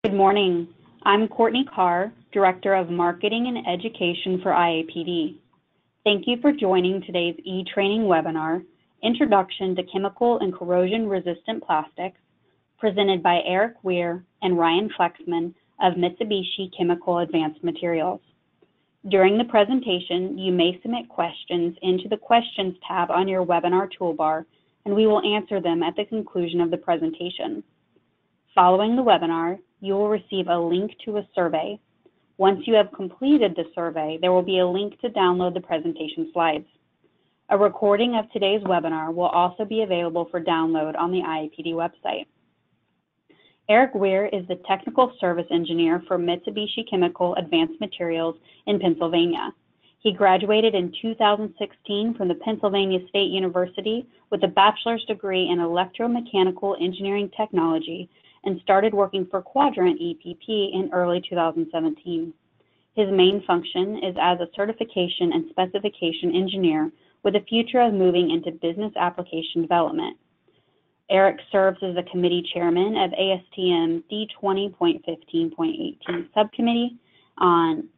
Good morning. I'm Courtney Carr, Director of Marketing and Education for IAPD. Thank you for joining today's e-training webinar, Introduction to Chemical and Corrosion-Resistant Plastics, presented by Eric Weir and Ryan Flexman of Mitsubishi Chemical Advanced Materials. During the presentation, you may submit questions into the Questions tab on your webinar toolbar, and we will answer them at the conclusion of the presentation. Following the webinar, you will receive a link to a survey. Once you have completed the survey, there will be a link to download the presentation slides. A recording of today's webinar will also be available for download on the IAPD website. Eric Weir is the Technical Service Engineer for Mitsubishi Chemical Advanced Materials in Pennsylvania. He graduated in 2016 from the Pennsylvania State University with a bachelor's degree in electromechanical engineering technology and started working for Quadrant EPP in early 2017. His main function is as a certification and specification engineer with a future of moving into business application development. Eric serves as the committee chairman of ASTM D20.15.18 subcommittee on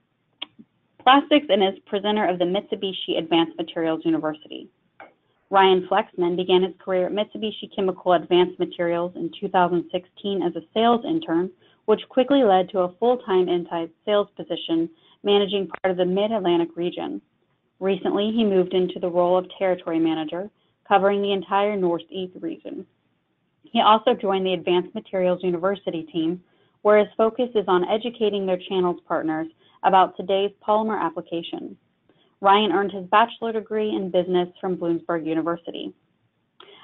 plastics and is presenter of the Mitsubishi Advanced Materials University. Ryan Flexman began his career at Mitsubishi Chemical Advanced Materials in 2016 as a sales intern, which quickly led to a full-time inside sales position managing part of the Mid-Atlantic region. Recently, he moved into the role of territory manager, covering the entire Northeast region. He also joined the Advanced Materials University team, where his focus is on educating their channels partners about today's polymer application. Ryan earned his bachelor degree in business from Bloomsburg University.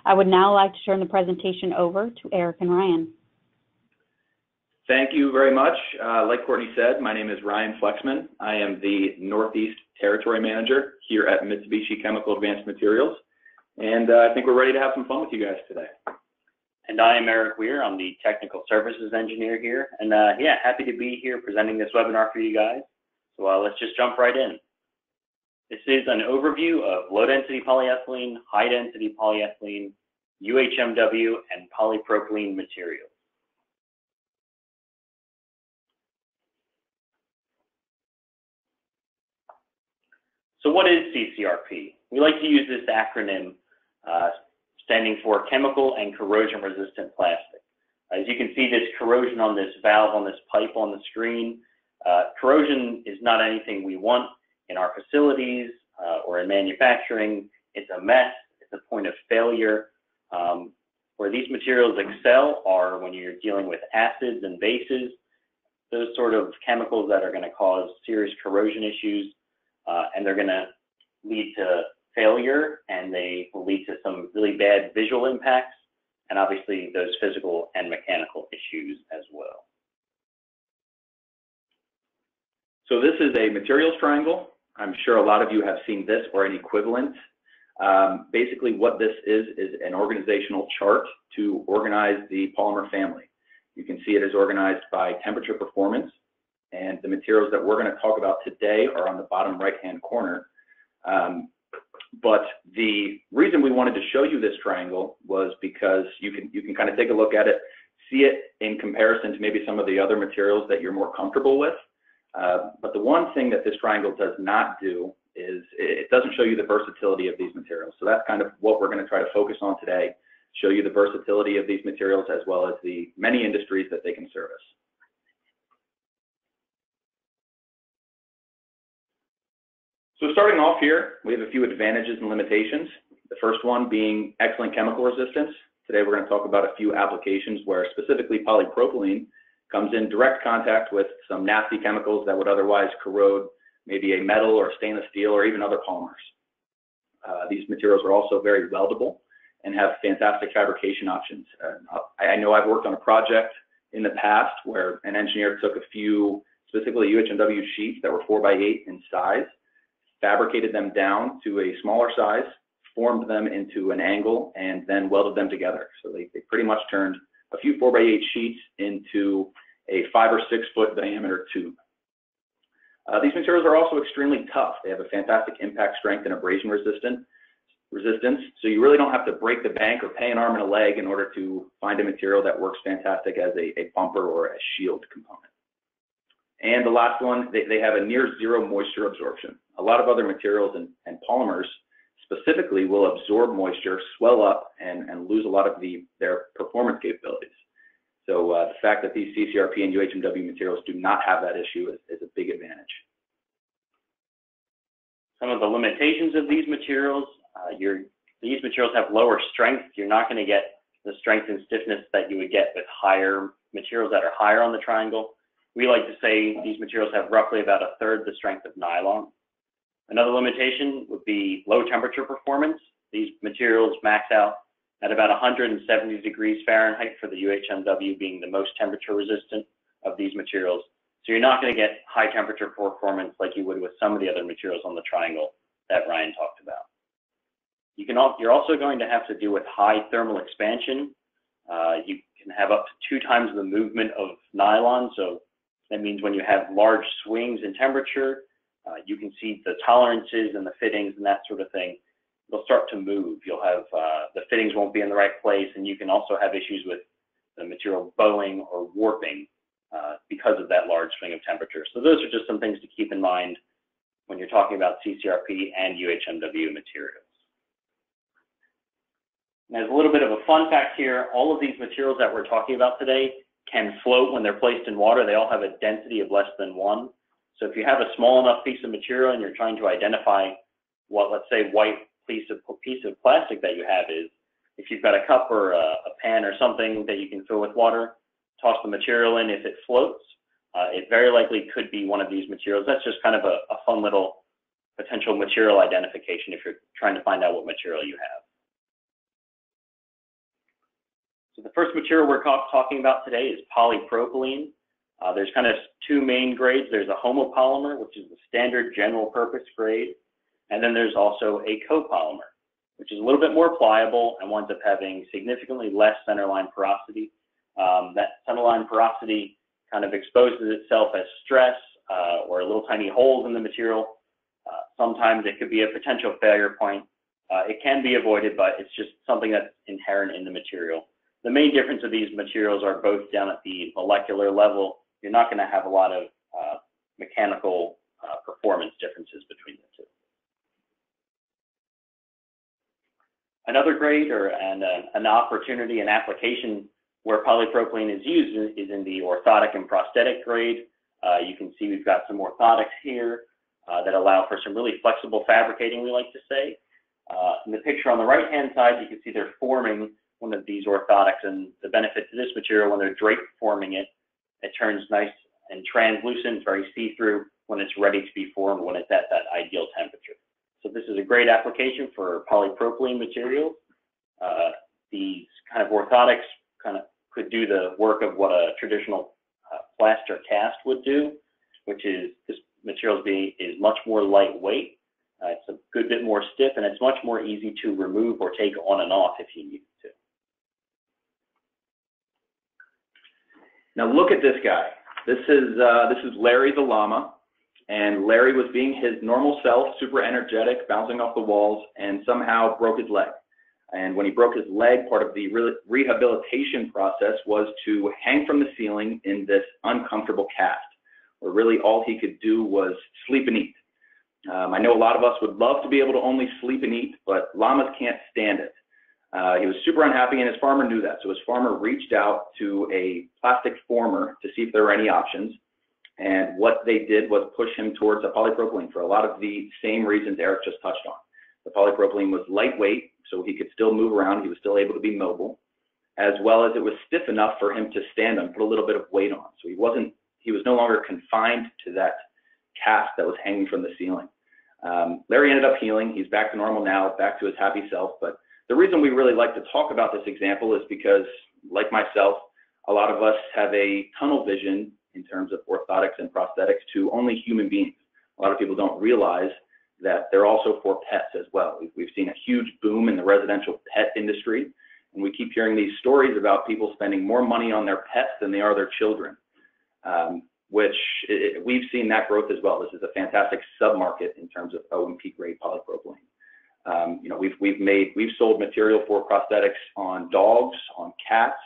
I would now like to turn the presentation over to Eric and Ryan. Thank you very much. Like Courtney said, my name is Ryan Flexman. I am the Northeast Territory Manager here at Mitsubishi Chemical Advanced Materials, and I think we're ready to have some fun with you guys today. And I am Eric Weir. I'm the Technical Services Engineer here, and yeah, happy to be here presenting this webinar for you guys. So let's just jump right in. This is an overview of low-density polyethylene, high-density polyethylene, UHMW, and polypropylene materials. So what is CCRP? We like to use this acronym standing for Chemical and Corrosion-Resistant Plastic. As you can see, this corrosion on this valve on this pipe on the screen. Corrosion is not anything we want in our facilities or in manufacturing. It's a mess, it's a point of failure. Where these materials excel are when you're dealing with acids and bases, those sort of chemicals that are going to cause serious corrosion issues, and they're going to lead to failure, and they will lead to some really bad visual impacts, and obviously those physical and mechanical issues as well. So this is a materials triangle. I'm sure a lot of you have seen this or an equivalent. Basically what this is an organizational chart to organize the polymer family. You can see it is organized by temperature performance, and the materials that we're going to talk about today are on the bottom right-hand corner. But the reason we wanted to show you this triangle was because you can kind of take a look at it, see it in comparison to maybe some of the other materials that you're more comfortable with. But the one thing that this triangle does not do is it doesn't show you the versatility of these materials. So that's kind of what we're going to try to focus on today, show you the versatility of these materials as well as the many industries that they can service. So starting off here, we have a few advantages and limitations. The first one being excellent chemical resistance. Today we're going to talk about a few applications where specifically polypropylene comes in direct contact with some nasty chemicals that would otherwise corrode maybe a metal or stainless steel or even other polymers. These materials are also very weldable and have fantastic fabrication options. I know I've worked on a project in the past where an engineer took a few specifically UHMW sheets that were 4x8 in size, fabricated them down to a smaller size, formed them into an angle, and then welded them together. So they pretty much turned a few 4x8 sheets into a 5 or 6 foot diameter tube. These materials are also extremely tough. They have a fantastic impact strength and abrasion resistance, resistance, so you really don't have to break the bank or pay an arm and a leg in order to find a material that works fantastic as a bumper or a shield component. And the last one, they have a near zero moisture absorption. A lot of other materials and polymers specifically will absorb moisture, swell up, and lose a lot of their performance capabilities. So the fact that these CCRP and UHMW materials do not have that issue is a big advantage. Some of the limitations of these materials, these materials have lower strength. You're not going to get the strength and stiffness that you would get with higher materials that are higher on the triangle. We like to say these materials have roughly about a third the strength of nylon. Another limitation would be low temperature performance. These materials max out at about 170 degrees Fahrenheit for the UHMW being the most temperature resistant of these materials. So you're not going to get high temperature performance like you would with some of the other materials on the triangle that Ryan talked about. You're also going to have to deal with high thermal expansion. You can have up to 2 times the movement of nylon. So that means when you have large swings in temperature, you can see the tolerances and the fittings and that sort of thing. They'll start to move. You'll have the fittings won't be in the right place, and you can also have issues with the material bowing or warping because of that large swing of temperature. So those are just some things to keep in mind when you're talking about CCRP and UHMW materials. And as a little bit of a fun fact here, all of these materials that we're talking about today can float when they're placed in water. They all have a density of less than 1. So if you have a small enough piece of material and you're trying to identify what, let's say, white piece of plastic that you have is, if you've got a cup or a pan or something that you can fill with water, toss the material in. If it floats, it very likely could be one of these materials. That's just kind of a fun little potential material identification if you're trying to find out what material you have. So the first material we're talking about today is polypropylene. There's kind of 2 main grades. There's a homopolymer, which is the standard general purpose grade. And then there's also a copolymer, which is a little bit more pliable and winds up having significantly less centerline porosity. That centerline porosity kind of exposes itself as stress or little tiny holes in the material. Sometimes it could be a potential failure point. It can be avoided, but it's just something that's inherent in the material. The main difference of these materials are both down at the molecular level. You're not going to have a lot of mechanical performance differences between the 2. Another grade an opportunity, an application where polypropylene is used is in the orthotic and prosthetic grade. You can see we've got some orthotics here that allow for some really flexible fabricating, we like to say. In the picture on the right-hand side, you can see they're forming one of these orthotics, and the benefit to this material, when they're drape forming it, it turns nice and translucent, very see-through when it's ready to be formed, when it's at that ideal temperature. So this is a great application for polypropylene materials. These kind of orthotics kind of could do the work of what a traditional plaster cast would do, which is this material is much more lightweight. It's a good bit more stiff, and it's much more easy to remove or take on and off if you need to. Now look at this guy. This is Larry the llama, and Larry was being his normal self, super energetic, bouncing off the walls, and somehow broke his leg. And when he broke his leg, part of the rehabilitation process was to hang from the ceiling in this uncomfortable cast, where really all he could do was sleep and eat. I know a lot of us would love to be able to only sleep and eat, but llamas can't stand it. He was super unhappy, and his farmer knew that. So his farmer reached out to a plastic former to see if there were any options. And what they did was push him towards a polypropylene for a lot of the same reasons Eric just touched on. The polypropylene was lightweight, so he could still move around. He was still able to be mobile, as well as it was stiff enough for him to stand on, put a little bit of weight on. So he was no longer confined to that cast that was hanging from the ceiling. Larry ended up healing. He's back to normal now, back to his happy self. But the reason we really like to talk about this example is because, like myself, a lot of us have a tunnel vision in terms of orthotics and prosthetics to only human beings. A lot of people don't realize that they're also for pets as well. We've seen a huge boom in the residential pet industry, and we keep hearing these stories about people spending more money on their pets than they are their children, we've seen that growth as well. This is a fantastic sub-market in terms of O&P grade polypropylene. You know, we've sold material for prosthetics on dogs, on cats,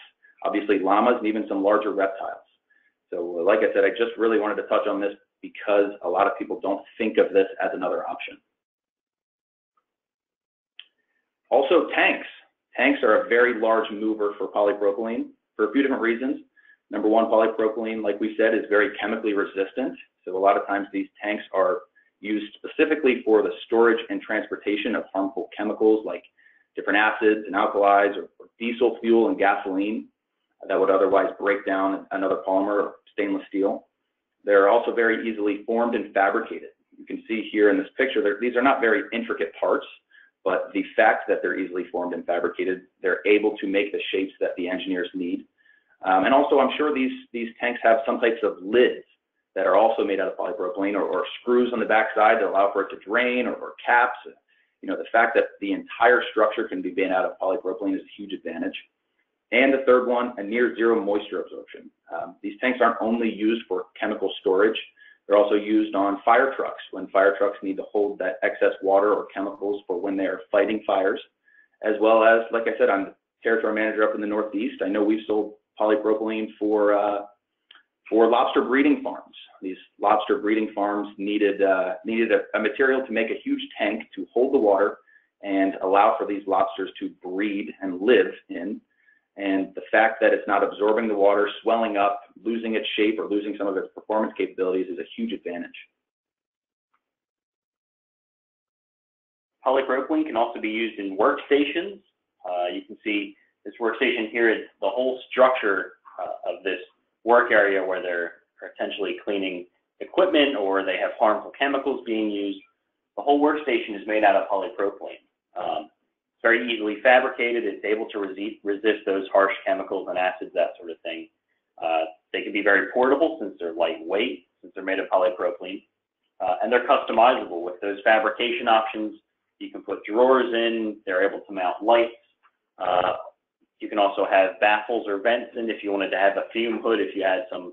obviously llamas, and even some larger reptiles. So like I said, I just really wanted to touch on this because a lot of people don't think of this as another option. Also, tanks. Tanks are a very large mover for polypropylene for a few different reasons. Number one, polypropylene, like we said, is very chemically resistant. So a lot of times these tanks are used specifically for the storage and transportation of harmful chemicals like different acids and alkalis or diesel fuel and gasoline that would otherwise break down another polymer or stainless steel. They're also very easily formed and fabricated. You can see here in this picture, these are not very intricate parts, but the fact that they're easily formed and fabricated, they're able to make the shapes that the engineers need. And also, I'm sure these tanks have some types of lids that are also made out of polypropylene, or screws on the backside that allow for it to drain, or caps. You know, the fact that the entire structure can be made out of polypropylene is a huge advantage. And the third one, a near zero moisture absorption. These tanks aren't only used for chemical storage, they're also used on fire trucks when fire trucks need to hold that excess water or chemicals for when they are fighting fires, as well as, like I said, I'm the territory manager up in the Northeast. I know we've sold polypropylene for lobster breeding farms. These lobster breeding farms needed a material to make a huge tank to hold the water and allow for these lobsters to breed and live in. And the fact that it's not absorbing the water, swelling up, losing its shape, or losing some of its performance capabilities is a huge advantage. Polypropylene can also be used in workstations. You can see this workstation here is the whole structure of this work area where they're potentially cleaning equipment or they have harmful chemicals being used. The whole workstation is made out of polypropylene. It's very easily fabricated. It's able to resist those harsh chemicals and acids, that sort of thing. They can be very portable since they're lightweight, since they're made of polypropylene, and they're customizable with those fabrication options. You can put drawers in. They're able to mount lights. You can also have baffles or vents in if you wanted to have a fume hood if you had some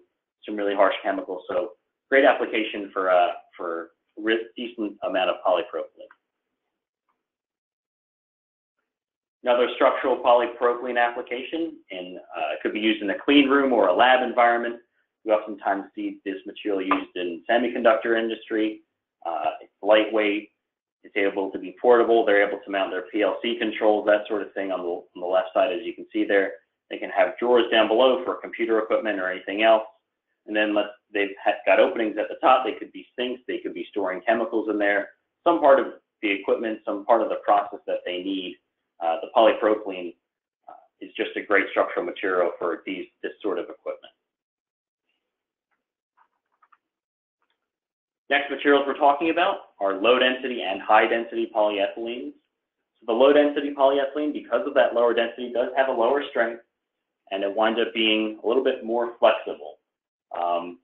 really harsh chemicals. So great application for a decent amount of polypropylene. Another structural polypropylene application, it could be used in a clean room or a lab environment. We oftentimes see this material used in semiconductor industry. It's lightweight. It's able to be portable. They're able to mount their PLC controls, that sort of thing on the left side, as you can see there. They can have drawers down below for computer equipment or anything else. And then they've got openings at the top. They could be sinks. They could be storing chemicals in there. Some part of the equipment, some part of the process that they need. The polypropylene is just a great structural material for this sort of equipment. Next materials we're talking about are low-density and high-density polyethylenes. So the low-density polyethylene, because of that lower density, does have a lower strength, and it winds up being a little bit more flexible.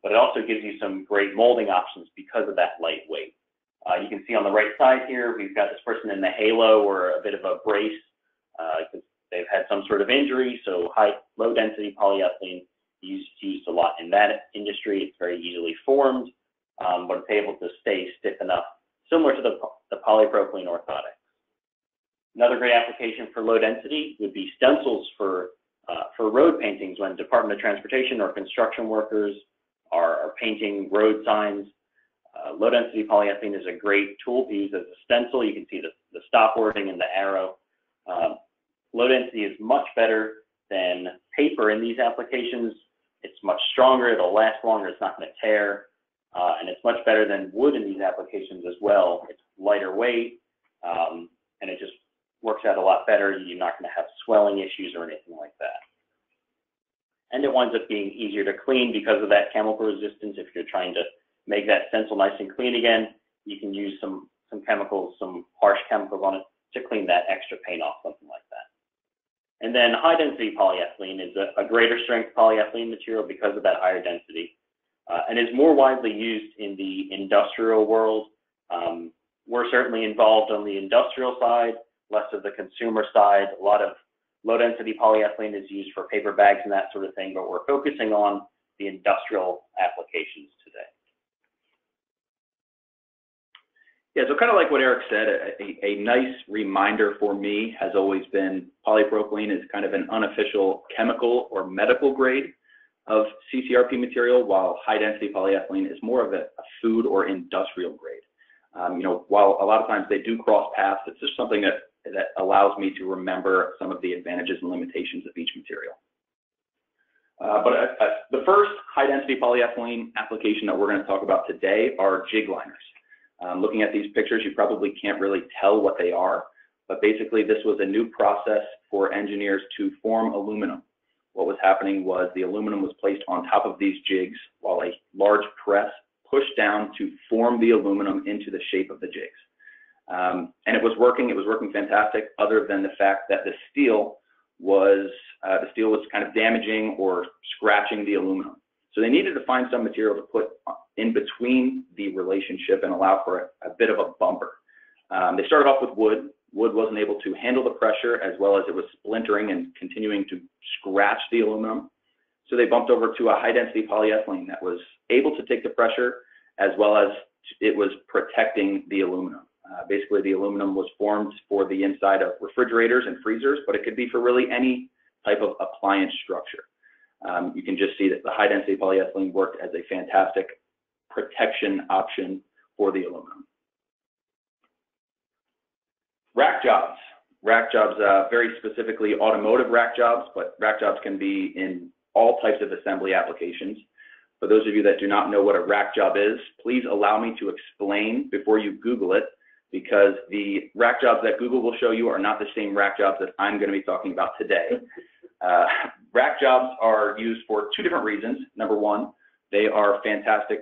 But it also gives you some great molding options because of that lightweight. You can see on the right side here, we've got this person in the halo or a bit of a brace because they've had some sort of injury. So low-density polyethylene is used a lot in that industry. It's very easily formed. But it's able to stay stiff enough, similar to the polypropylene orthotics. Another great application for low density would be stencils for road paintings when Department of Transportation or construction workers are painting road signs. Low density polyethylene is a great tool to use as a stencil. You can see the stop wording and the arrow. Low density is much better than paper in these applications. It's much stronger. It'll last longer. It's not going to tear. And it's much better than wood in these applications as well. It's lighter weight, and it just works out a lot better. You're not going to have swelling issues or anything like that. And it winds up being easier to clean because of that chemical resistance. If you're trying to make that stencil nice and clean again, you can use some chemicals, some harsh chemicals on it to clean that extra paint off, something like that. And then high-density polyethylene is a greater strength polyethylene material because of that higher density. And is more widely used in the industrial world. We're certainly involved on the industrial side, less of the consumer side. A lot of low-density polyethylene is used for paper bags and that sort of thing, but we're focusing on the industrial applications today. Yeah, so kind of like what Eric said, a nice reminder for me has always been polypropylene is kind of an unofficial chemical or medical grade of CCRP material, while high-density polyethylene is more of a food or industrial grade. While a lot of times they do cross paths, it's just something that allows me to remember some of the advantages and limitations of each material. The first high-density polyethylene application that we're going to talk about today are jig liners. Looking at these pictures, you probably can't really tell what they are, but basically this was a new process for engineers to form aluminum. What was happening was the aluminum was placed on top of these jigs while a large press pushed down to form the aluminum into the shape of the jigs. And it was working fantastic, other than the fact that the steel was kind of damaging or scratching the aluminum. So they needed to find some material to put in between the relationship and allow for a bit of a bumper. They started off with wood. Wood wasn't able to handle the pressure, as well as it was splintering and continuing to scratch the aluminum. So they bumped over to a high-density polyethylene that was able to take the pressure, as well as it was protecting the aluminum. Basically, the aluminum was formed for the inside of refrigerators and freezers, but it could be for really any type of appliance structure. You can just see that the high-density polyethylene worked as a fantastic protection option for the aluminum. Rack jobs. Rack jobs, very specifically automotive rack jobs, but rack jobs can be in all types of assembly applications. For those of you that do not know what a rack job is, please allow me to explain before you Google it, because the rack jobs that Google will show you are not the same rack jobs that I'm going to be talking about today. Rack jobs are used for two different reasons. Number one, they are fantastic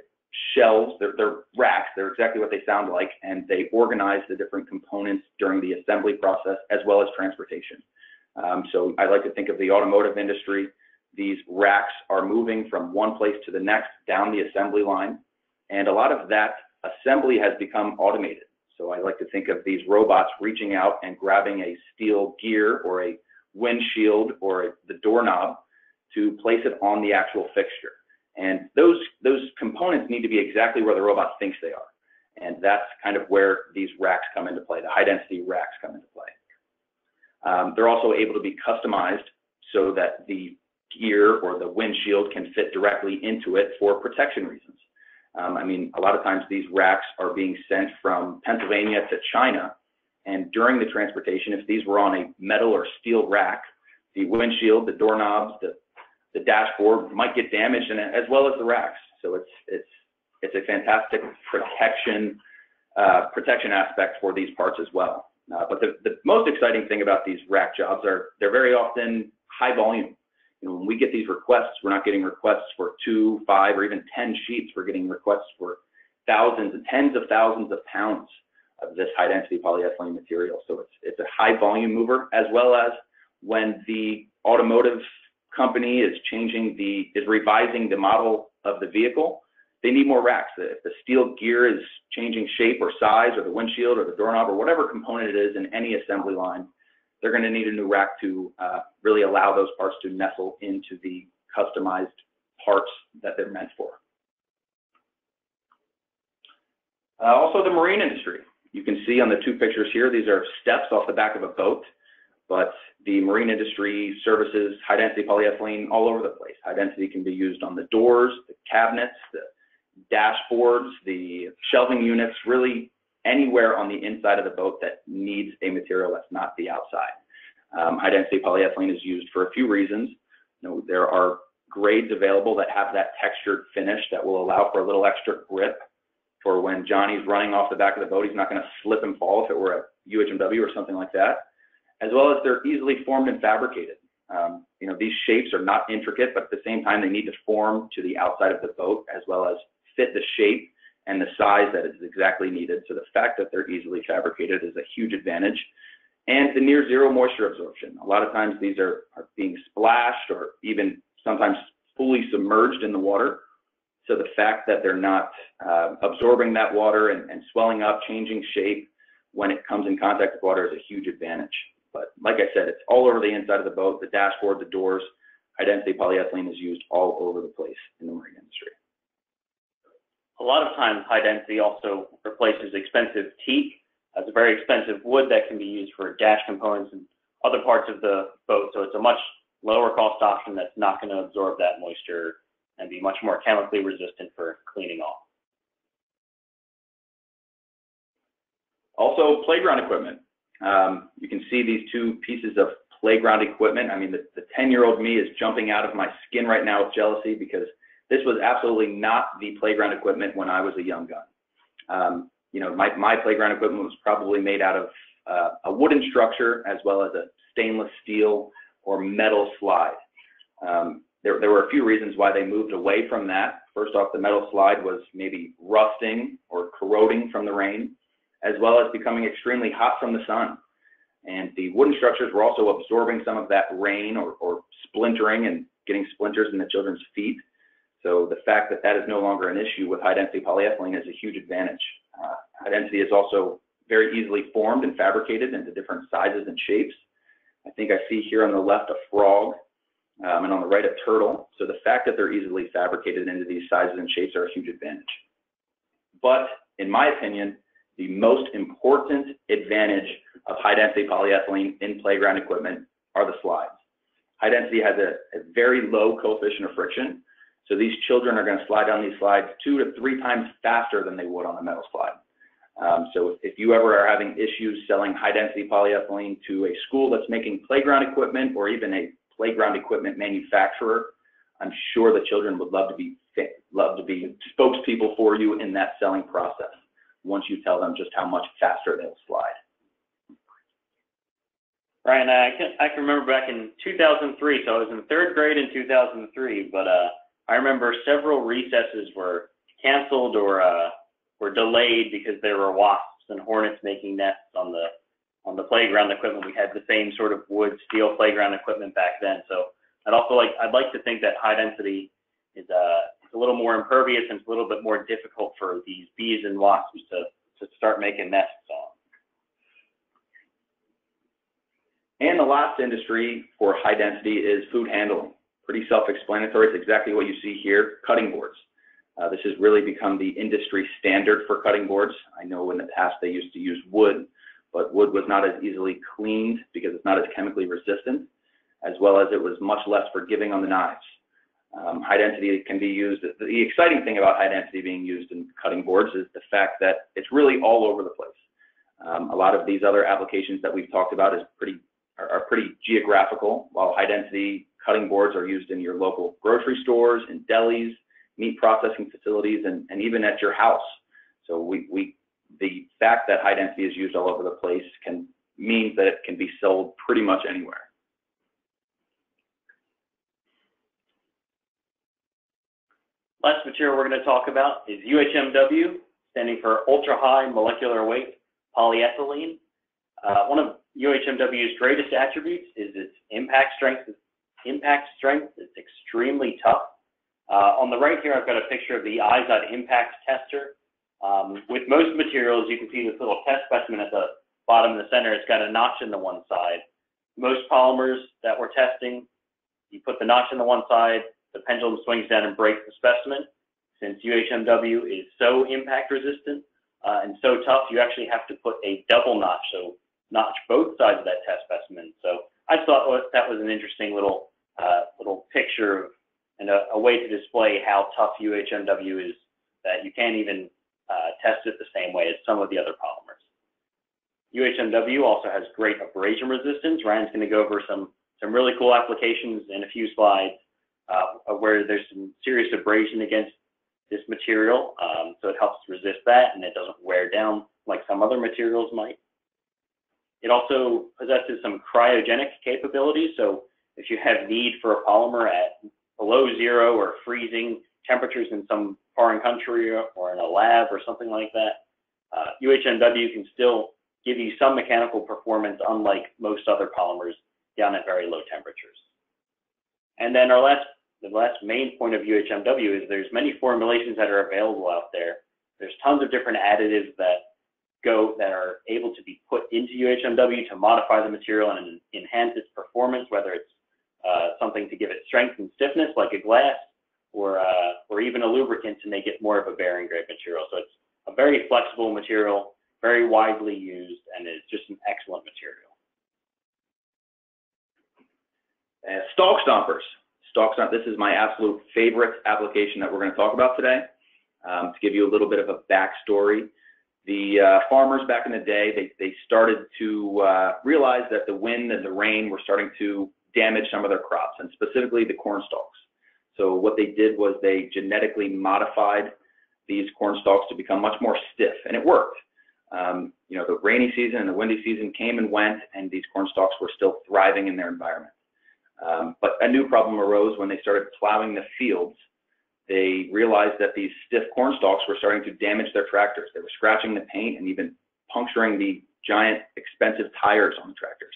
shelves. They're racks. They're exactly what they sound like, and they organize the different components during the assembly process as well as transportation. So I like to think of the automotive industry. These racks are moving from one place to the next down the assembly line, and a lot of that assembly has become automated. So I like to think of these robots reaching out and grabbing a steel gear or a windshield or the doorknob to place it on the actual fixture. And those components need to be exactly where the robot thinks they are. And that's kind of where these racks come into play, the high-density racks come into play. They're also able to be customized so that the gear or the windshield can fit directly into it for protection reasons. I mean, a lot of times these racks are being sent from Pennsylvania to China, and during the transportation, if these were on a metal or steel rack, the windshield, the doorknobs, the dashboard might get damaged, and as well as the racks. So it's a fantastic protection aspect for these parts as well. But the most exciting thing about these rack jobs are they're very often high volume. When we get these requests, we're not getting requests for 2, 5, or even 10 sheets. We're getting requests for thousands and tens of thousands of pounds of this high-density polyethylene material. So it's a high-volume mover, as well as when the automotive company is revising the model of the vehicle, they need more racks. If the steel gear is changing shape or size, or the windshield or the doorknob or whatever component it is in any assembly line, they're going to need a new rack to really allow those parts to nestle into the customized parts that they're meant for. Also, the marine industry. You can see on the two pictures here, these are steps off the back of a boat, but the marine industry services high-density polyethylene all over the place. High-density can be used on the doors, the cabinets, the dashboards, the shelving units, really anywhere on the inside of the boat that needs a material that's not the outside. High-density polyethylene is used for a few reasons. There are grades available that have that textured finish that will allow for a little extra grip for when Johnny's running off the back of the boat. He's not going to slip and fall if it were a UHMW or something like that. As well as they're easily formed and fabricated. These shapes are not intricate, but at the same time, they need to form to the outside of the boat, as well as fit the shape and the size that is exactly needed. So the fact that they're easily fabricated is a huge advantage. And the near zero moisture absorption. A lot of times these are being splashed or even sometimes fully submerged in the water. So the fact that they're not absorbing that water and swelling up, changing shape when it comes in contact with water is a huge advantage. But like I said, it's all over the inside of the boat, the dashboard, the doors. High-density polyethylene is used all over the place in the marine industry. A lot of times, high density also replaces expensive teak. That's a very expensive wood that can be used for dash components and other parts of the boat. So it's a much lower cost option that's not going to absorb that moisture and be much more chemically resistant for cleaning off. Also, playground equipment. You can see these two pieces of playground equipment. I mean, the 10-year-old me is jumping out of my skin right now with jealousy because this was absolutely not the playground equipment when I was a young gun. You know, my playground equipment was probably made out of a wooden structure as well as a stainless steel or metal slide. There were a few reasons why they moved away from that. First off, the metal slide was maybe rusting or corroding from the rain, as well as becoming extremely hot from the sun. And the wooden structures were also absorbing some of that rain or splintering and getting splinters in the children's feet. So the fact that that is no longer an issue with high-density polyethylene is a huge advantage. High density is also very easily formed and fabricated into different sizes and shapes. I think I see here on the left a frog and on the right a turtle. So the fact that they're easily fabricated into these sizes and shapes are a huge advantage. But in my opinion, the most important advantage of high-density polyethylene in playground equipment are the slides. High density has a very low coefficient of friction. So these children are going to slide down these slides 2 to 3 times faster than they would on a metal slide. So if you ever are having issues selling high-density polyethylene to a school that's making playground equipment or even a playground equipment manufacturer, I'm sure the children would love to be spokespeople for you in that selling process once you tell them just how much faster they'll slide. Ryan, I can remember back in 2003, so I was in 3rd grade in 2003, but I remember several recesses were canceled or were delayed because there were wasps and hornets making nests on the playground equipment. We had the same sort of wood, steel playground equipment back then. So I'd like to think that high density is a little more impervious and it's a little bit more difficult for these bees and wasps to start making nests on. And the last industry for high density is food handling. Pretty self-explanatory. It's exactly what you see here, cutting boards. This has really become the industry standard for cutting boards. I know in the past they used to use wood, but wood was not as easily cleaned because it's not as chemically resistant, as well as it was much less forgiving on the knives. High density can be used. The exciting thing about high density being used in cutting boards is the fact that it's really all over the place. A lot of these other applications that we've talked about are pretty geographical, while high density cutting boards are used in your local grocery stores, in delis, meat processing facilities, and even at your house. So the fact that high density is used all over the place means that it can be sold pretty much anywhere. Last material we're going to talk about is UHMW, standing for ultra high molecular weight polyethylene. One of UHMW's greatest attributes is its impact strength. It's extremely tough. On the right here, I've got a picture of the iapd impact tester. With most materials, you can see this little test specimen at the bottom of the center. It's got a notch in the one side. Most polymers that we're testing, you put the notch in the one side, the pendulum swings down and breaks the specimen. Since UHMW is so impact resistant and so tough, you actually have to put a double notch, so notch both sides of that test specimen. So I thought that was an interesting little picture and a way to display how tough UHMW is, that you can't even test it the same way as some of the other polymers. UHMW also has great abrasion resistance. Ryan's going to go over some really cool applications in a few slides where there's some serious abrasion against this material, so it helps resist that and it doesn't wear down like some other materials might. It also possesses some cryogenic capabilities, so if you have need for a polymer at below 0 or freezing temperatures in some foreign country or in a lab or something like that, UHMW can still give you some mechanical performance unlike most other polymers down at very low temperatures. And then the last main point of UHMW is there's many formulations that are available out there. There's tons of different additives that are able to be put into UHMW to modify the material and enhance its performance, whether it's something to give it strength and stiffness like a glass, or even a lubricant to make it more of a bearing grade material. So it's a very flexible material, very widely used, and it's just an excellent material. Stalk Stompers. This is my absolute favorite application that we're going to talk about today. To give you a little bit of a backstory, the farmers back in the day, they started to realize that the wind and the rain were starting to damage some of their crops, and specifically the corn stalks. So what they did was they genetically modified these corn stalks to become much more stiff, and it worked. You know, the rainy season and the windy season came and went, and these corn stalks were still thriving in their environment. But a new problem arose when they started plowing the fields. They realized that these stiff corn stalks were starting to damage their tractors. They were scratching the paint and even puncturing the giant expensive tires on the tractors,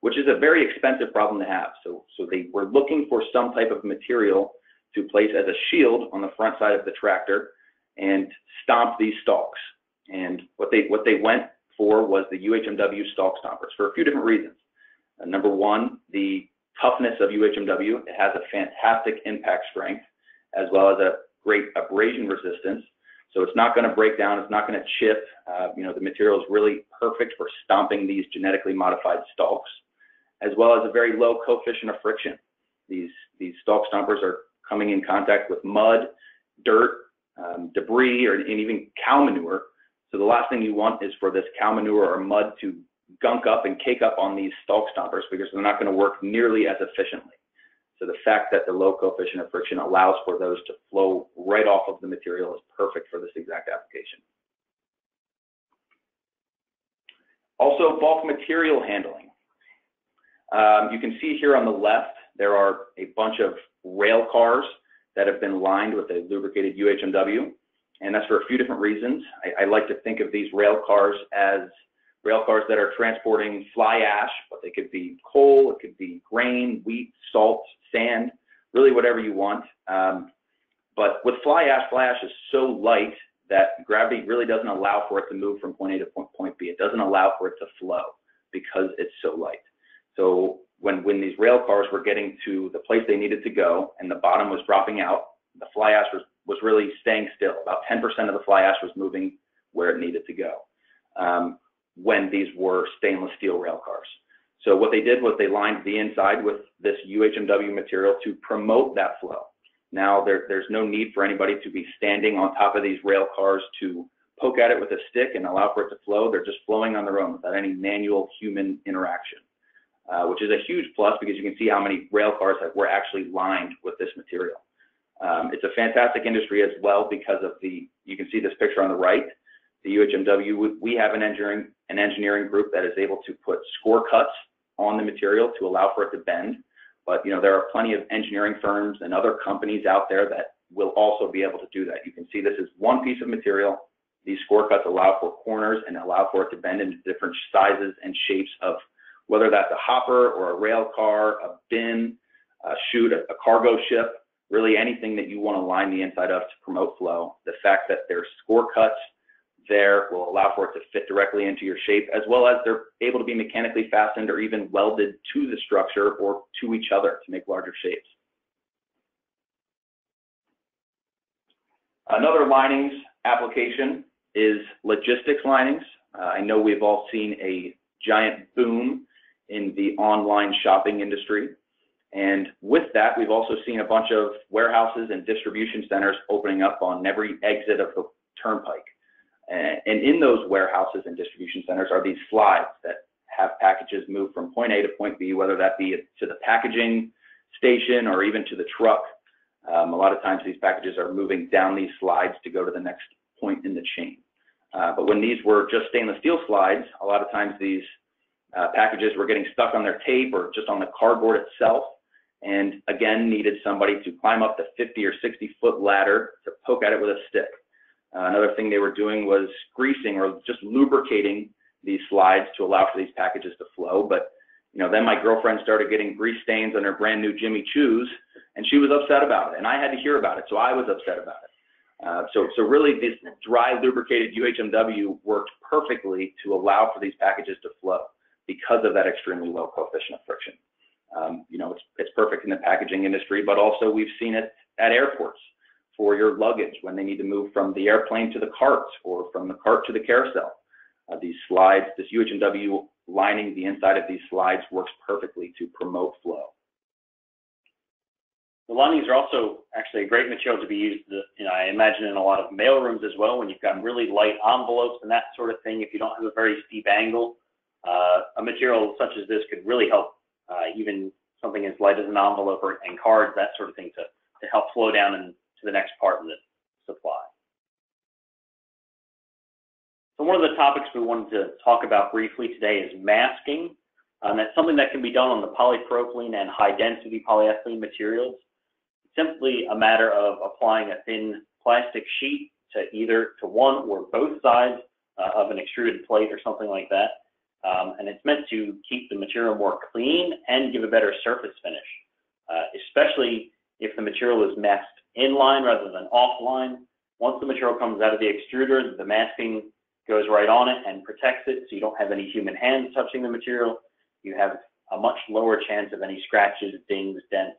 which is a very expensive problem to have. So they were looking for some type of material to place as a shield on the front side of the tractor and stomp these stalks. And what they went for was the UHMW Stalk Stompers for a few different reasons. Number one, the toughness of UHMW. It has a fantastic impact strength, as well as a great abrasion resistance. So it's not going to break down, it's not going to chip. You know, the material is really perfect for stomping these genetically modified stalks, as well as a very low coefficient of friction. These stalk stompers are coming in contact with mud, dirt, debris, and even cow manure. So the last thing you want is for this cow manure or mud to gunk up and cake up on these stalk stompers, because they're not going to work nearly as efficiently. So the fact that the low coefficient of friction allows for those to flow right off of the material is perfect for this exact application. Also, bulk material handling. You can see here on the left, there are a bunch of rail cars that have been lined with a lubricated UHMW, and that's for a few different reasons. I like to think of these rail cars as rail cars that are transporting fly ash, but they could be coal, it could be grain, wheat, salt, sand, really whatever you want. But with fly ash is so light that gravity really doesn't allow for it to move from point A to point B. It doesn't allow for it to flow because it's so light. So when these rail cars were getting to the place they needed to go and the bottom was dropping out, the fly ash was really staying still. About 10% of the fly ash was moving where it needed to go when these were stainless steel rail cars. So what they did was they lined the inside with this UHMW material to promote that flow. Now there's no need for anybody to be standing on top of these rail cars to poke at it with a stick and allow for it to flow. They're just flowing on their own without any manual human interaction, which is a huge plus because you can see how many rail cars were actually lined with this material. It's a fantastic industry as well because of you can see this picture on the right, the UHMW. We have an engineering group that is able to put score cuts on the material to allow for it to bend. But you know, there are plenty of engineering firms and other companies out there that will also be able to do that. You can see this is one piece of material. These score cuts allow for corners and allow for it to bend into different sizes and shapes of whether that's a hopper or a rail car, a bin, a chute, a cargo ship, really anything that you want to line the inside of to promote flow. The fact that there's score cuts there will allow for it to fit directly into your shape, as well as they're able to be mechanically fastened or even welded to the structure or to each other to make larger shapes. Another linings application is logistics linings. I know we've all seen a giant boom in the online shopping industry. And with that, we've also seen a bunch of warehouses and distribution centers opening up on every exit of the turnpike. And in those warehouses and distribution centers are these slides that have packages move from point A to point B, whether that be to the packaging station or even to the truck. A lot of times these packages are moving down these slides to go to the next point in the chain. But when these were just stainless steel slides, a lot of times these packages were getting stuck on their tape or just on the cardboard itself, and again needed somebody to climb up the 50 or 60-foot ladder to poke at it with a stick. Another thing they were doing was greasing or just lubricating these slides to allow for these packages to flow. But you know, then my girlfriend started getting grease stains on her brand new Jimmy Choos, and she was upset about it, and I had to hear about it, so I was upset about it. So really, this dry lubricated UHMW worked perfectly to allow for these packages to flow because of that extremely low coefficient of friction. You know, it's perfect in the packaging industry, but also we've seen it at airports for your luggage when they need to move from the airplane to the cart or from the cart to the carousel. These slides, this UHMW lining the inside of these slides works perfectly to promote flow. The linings are also actually a great material to be used, I imagine, in a lot of mail rooms as well, when you've got really light envelopes and that sort of thing. If you don't have a very steep angle, a material such as this could really help, even something as light as an envelope and cards, that sort of thing, to help flow down into the next part of the supply. So one of the topics we wanted to talk about briefly today is masking. That's something that can be done on the polypropylene and high-density polyethylene materials. It's simply a matter of applying a thin plastic sheet to either one or both sides of an extruded plate or something like that. And it's meant to keep the material more clean and give a better surface finish, especially if the material is masked inline rather than offline. Once the material comes out of the extruder, the masking goes right on it and protects it, so you don't have any human hands touching the material. You have a much lower chance of any scratches, dings, dents,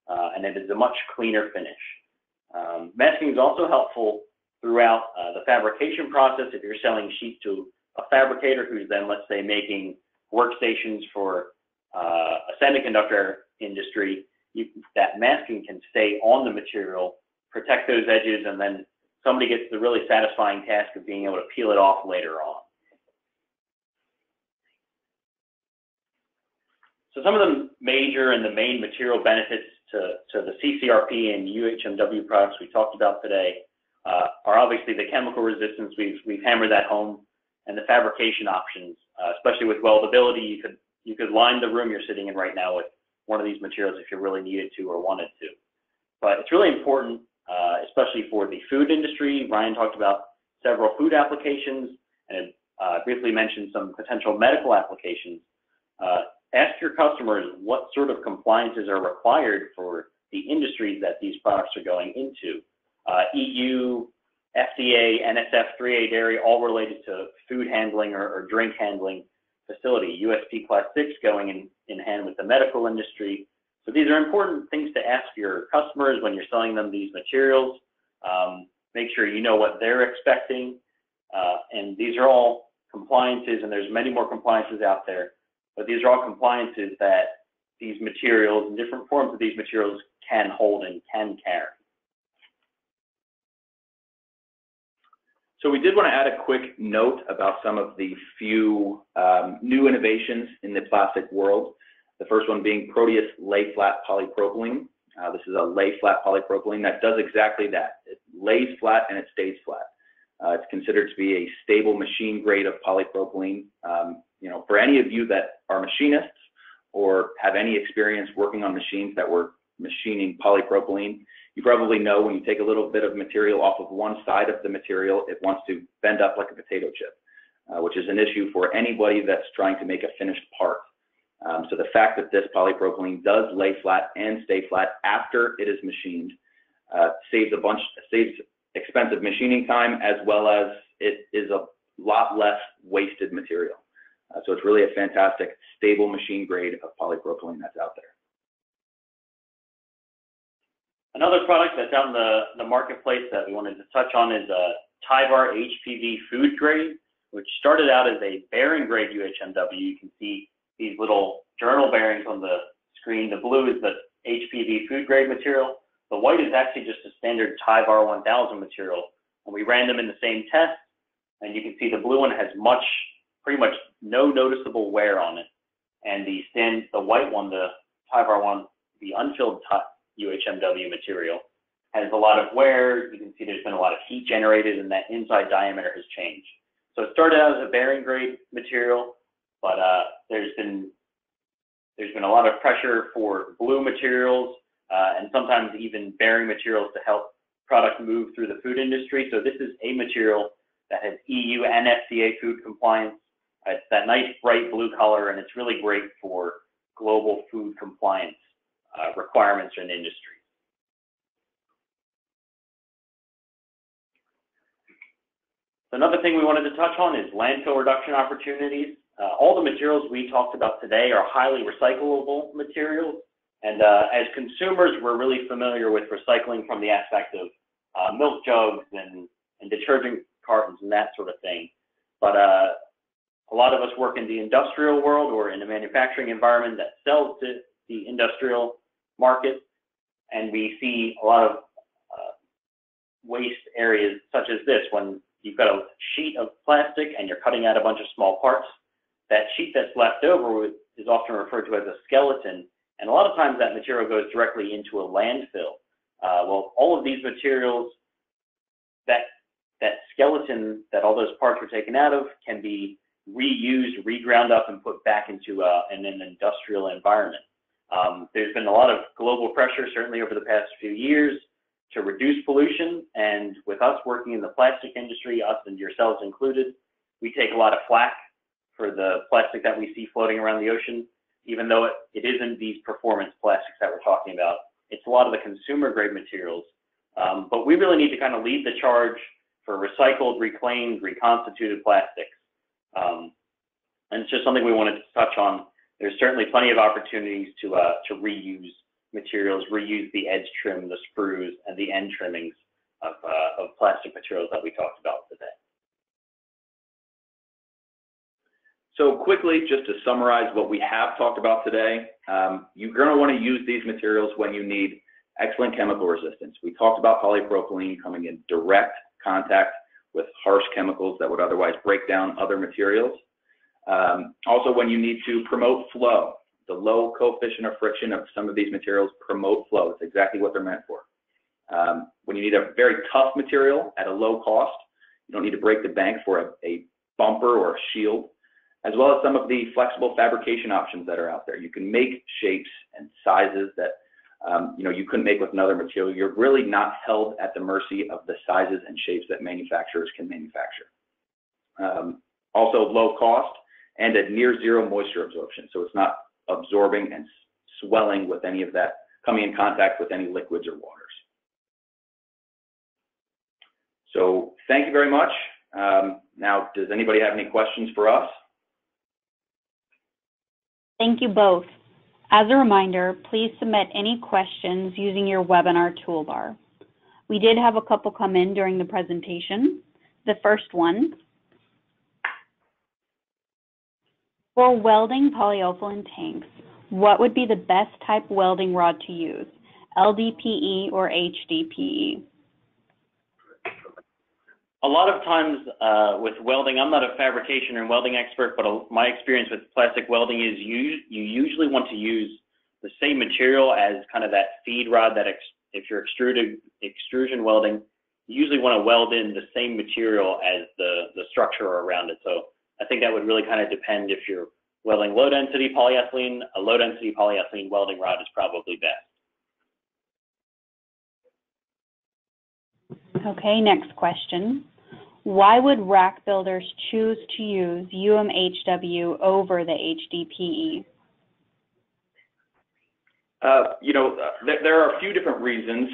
and it is a much cleaner finish. Masking is also helpful throughout the fabrication process. If you're selling sheets to a fabricator who's then, let's say, making workstations for a semiconductor industry, that masking can stay on the material, protect those edges, and then somebody gets the really satisfying task of being able to peel it off later on. So some of the major and the main material benefits to the CCRP and UHMW products we talked about today are obviously the chemical resistance. We've hammered that home, and the fabrication options, especially with weldability. You could line the room you're sitting in right now with one of these materials if you really needed to or wanted to. But it's really important, especially for the food industry. Ryan talked about several food applications and briefly mentioned some potential medical applications. Ask your customers what sort of compliances are required for the industries that these products are going into. EU, FDA, NSF 3A dairy, all related to food handling or drink handling facility. USP Class 6 going in hand with the medical industry. So these are important things to ask your customers when you're selling them these materials. Make sure you know what they're expecting. And these are all compliances, and there's many more compliances out there. But these are all compliances that these materials and different forms of these materials can hold and can carry. So we did want to add a quick note about some of the few new innovations in the plastic world. The first one being Proteus lay flat polypropylene. This is a lay flat polypropylene that does exactly that. It lays flat and it stays flat. It's considered to be a stable machine grade of polypropylene. For any of you that are machinists or have any experience working on machines that were machining polypropylene, you probably know when you take a little bit of material off of one side of the material, it wants to bend up like a potato chip, which is an issue for anybody that's trying to make a finished part. So the fact that this polypropylene does lay flat and stay flat after it is machined saves expensive machining time, as well as it is a lot less wasted material. So it's really a fantastic, stable machine grade of polypropylene that's out there. Another product that's out in the marketplace that we wanted to touch on is TIVAR HPV food grade, which started out as a bearing grade UHMW. You can see these little journal bearings on the screen. The blue is the HPV food grade material. The white is actually just a standard TIVAR 1000 material. And we ran them in the same test, and you can see the blue one has pretty much no noticeable wear on it. And the white one, the TIVAR one, the unfilled UHMW material, has a lot of wear. You can see there's been a lot of heat generated, and that inside diameter has changed. So it started out as a bearing grade material, but there's been a lot of pressure for blue materials and sometimes even bearing materials to help product move through the food industry. So this is a material that has EU and FDA food compliance. It's that nice bright blue color, and it's really great for global food compliance requirements in industry. Another thing we wanted to touch on is landfill reduction opportunities. All the materials we talked about today are highly recyclable materials, And as consumers, we're really familiar with recycling from the aspect of milk jugs and detergent cartons and that sort of thing. But a lot of us work in the industrial world or in a manufacturing environment that sells to the industrial market, and we see a lot of waste areas such as this. When you've got a sheet of plastic and you're cutting out a bunch of small parts, that sheet that's left over is often referred to as a skeleton, and a lot of times that material goes directly into a landfill. Well, all of these materials, that skeleton that all those parts were taken out of, can be reused, reground up, and put back into an industrial environment. There's been a lot of global pressure, certainly over the past few years, to reduce pollution, and with us working in the plastic industry, us and yourselves included, we take a lot of flack for the plastic that we see floating around the ocean, even though it isn't these performance plastics that we're talking about. It's a lot of the consumer grade materials, but we really need to kind of lead the charge for recycled, reclaimed, reconstituted plastics. And it's just something we wanted to touch on. There's certainly plenty of opportunities to reuse materials, reuse the edge trim, the sprues, and the end trimmings of plastic materials that we talked about today. So quickly, just to summarize what we have talked about today, you're going to want to use these materials when you need excellent chemical resistance. We talked about polypropylene coming in direct contact with harsh chemicals that would otherwise break down other materials. Also, when you need to promote flow, the low coefficient of friction of some of these materials promote flow. It's exactly what they're meant for. When you need a very tough material at a low cost, you don't need to break the bank for a bumper or a shield, as well as some of the flexible fabrication options that are out there. You can make shapes and sizes that you couldn't make with another material. You're really not held at the mercy of the sizes and shapes that manufacturers can manufacture. Also low cost and a near zero moisture absorption, so it's not absorbing and swelling with any of that, coming in contact with any liquids or waters. So thank you very much. Now, does anybody have any questions for us? Thank you both. As a reminder, please submit any questions using your webinar toolbar. We did have a couple come in during the presentation. The first one, for welding polyethylene tanks, what would be the best type welding rod to use, LDPE or HDPE? A lot of times with welding, I'm not a fabrication and welding expert, but my experience with plastic welding is you usually want to use the same material as kind of that feed rod that if you're extrusion welding, you usually want to weld in the same material as the structure around it. So I think that would really kind of depend. If you're welding low density polyethylene, a low density polyethylene welding rod is probably best. Okay, next question. Why would rack builders choose to use UHMW over the HDPE? There are a few different reasons.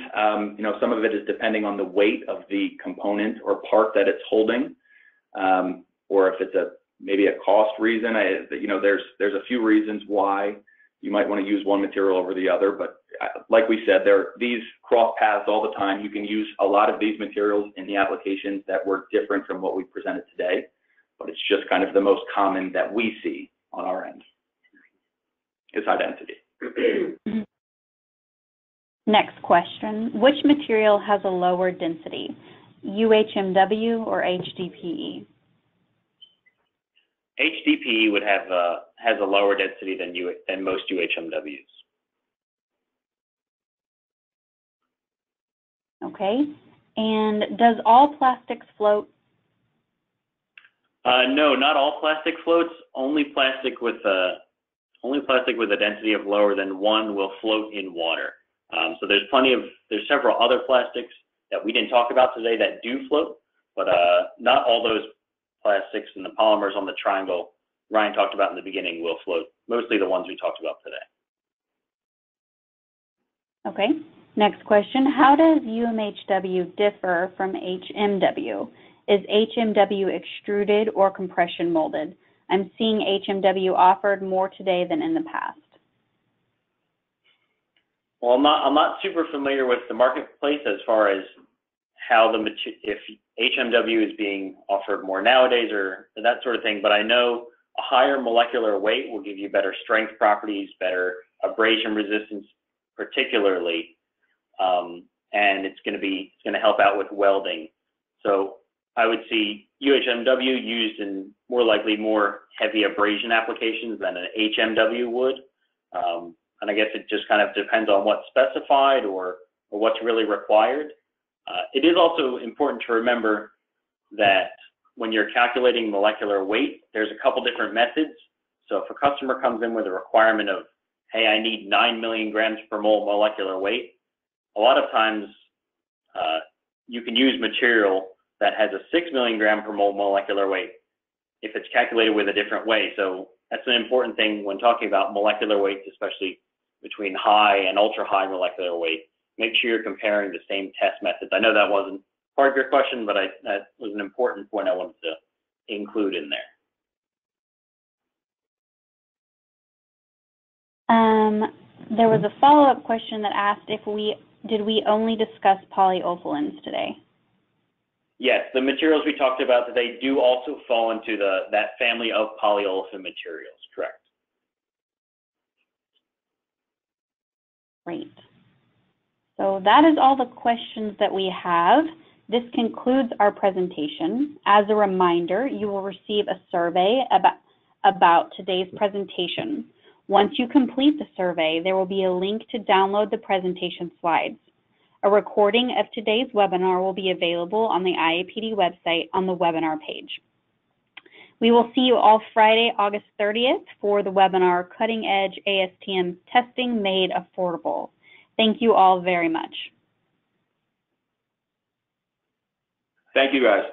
Some of it is depending on the weight of the component or part that it's holding, or if it's maybe a cost reason. There's a few reasons why you might want to use one material over the other, but like we said, these cross paths all the time. You can use a lot of these materials in the applications that were different from what we presented today, but it's just kind of the most common that we see on our end is high density. Next question, which material has a lower density, UHMW or HDPE? HDPE would has a lower density than most UHMWs. Okay, and does all plastics float? No, not all plastic floats. Only plastic with a density of lower than 1 will float in water. So there's several other plastics that we didn't talk about today that do float, but not all those plastics and the polymers on the triangle Ryan talked about in the beginning will float. Mostly the ones we talked about today. Okay, next question. How does UHMW differ from HMW? Is HMW extruded or compression molded? I'm seeing HMW offered more today than in the past. Well, I'm not super familiar with the marketplace as far as how if HMW is being offered more nowadays or that sort of thing, but I know a higher molecular weight will give you better strength properties, better abrasion resistance particularly, and it's going to help out with welding. So I would see UHMW used in more heavy abrasion applications than an HMW would. And I guess it just kind of depends on what's specified or what's really required. It is also important to remember that when you're calculating molecular weight, there's a couple different methods. So if a customer comes in with a requirement of, hey, I need 9 million grams per mole molecular weight, a lot of times you can use material that has a 6 million gram per mole molecular weight if it's calculated with a different way. So that's an important thing when talking about molecular weights, especially between high and ultra high molecular weight. Make sure you're comparing the same test methods. I know that wasn't part of your question, but that was an important point I wanted to include in there. There was a follow-up question that asked if did we only discuss polyolefins today? Yes, the materials we talked about today do also fall into that family of polyolefin materials, correct. Great. So that is all the questions that we have. This concludes our presentation. As a reminder, you will receive a survey about today's presentation. Once you complete the survey, there will be a link to download the presentation slides. A recording of today's webinar will be available on the IAPD website on the webinar page. We will see you all Friday, August 30th for the webinar, Cutting Edge ASTM Testing Made Affordable. Thank you all very much. Thank you, guys.